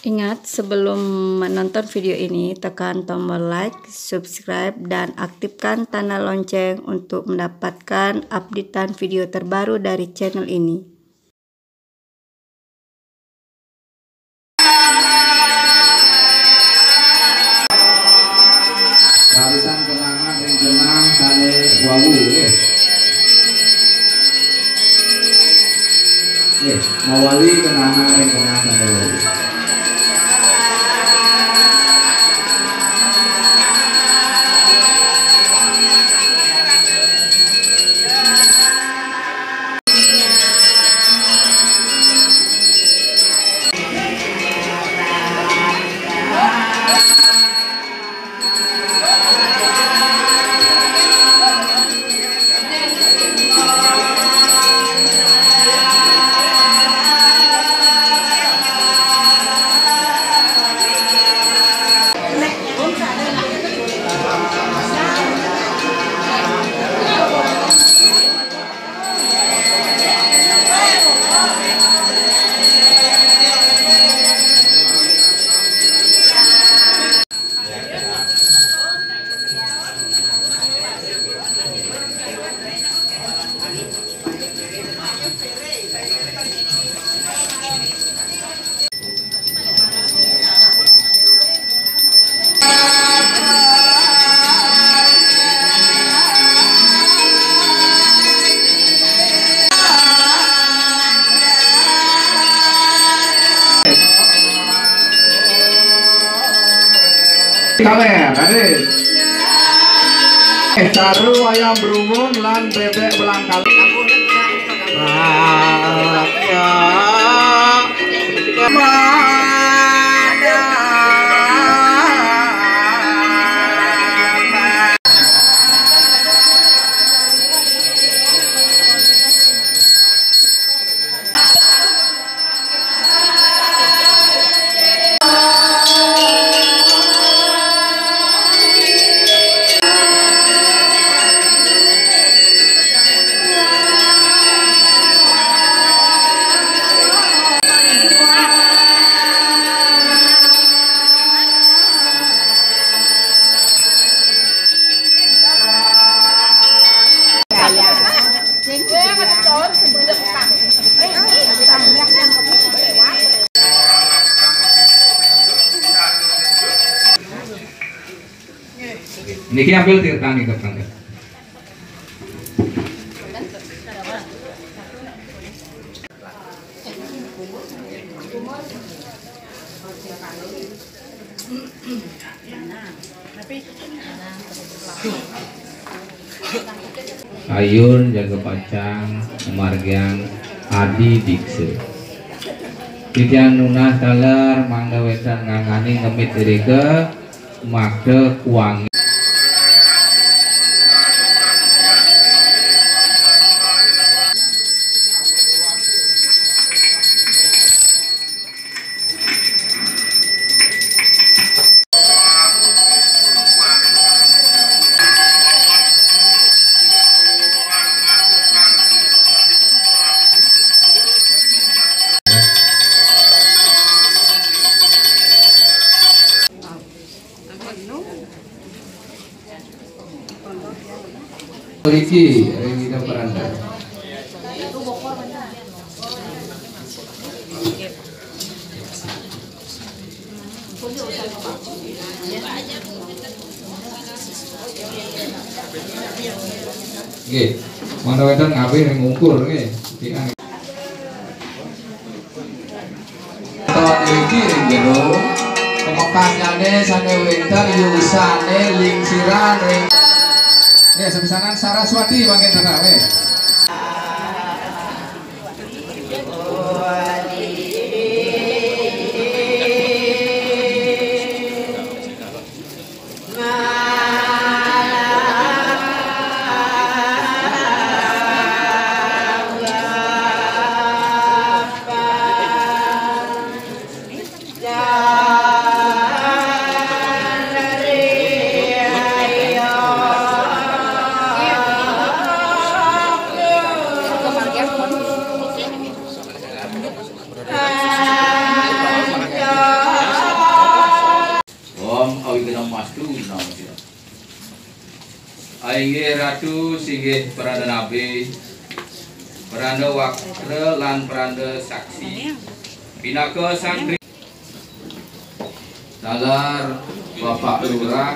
Ingat, sebelum menonton video ini, tekan tombol like, subscribe, dan aktifkan tanda lonceng untuk mendapatkan updatean video terbaru dari channel ini. Barisan kenangan ring kenang sane wawu nggih. Nggih, mawali kenangan ring kenang sane wawu. Kaler, adik. Taruh ayam berumun lan bebek belangkal. Niki ambil tirtani ke tangga. Ayun jaga pacang margian Adi Dikse. Titian nunah taler mangga wetan ngangani ngemit dirike makde kuang. Riki, kita beranda. Nggih, mana wedan ngawe yang ngukur nggih. Iki jero pemekanyane sane wedan yusane lingsiran ring. Ya, sepisanan Saraswati bagian tengah, Inggih ratu singgih peranda nabi, peranda wakre lan peranda saksi. Pinaka santri. Dalar Bapak Lurah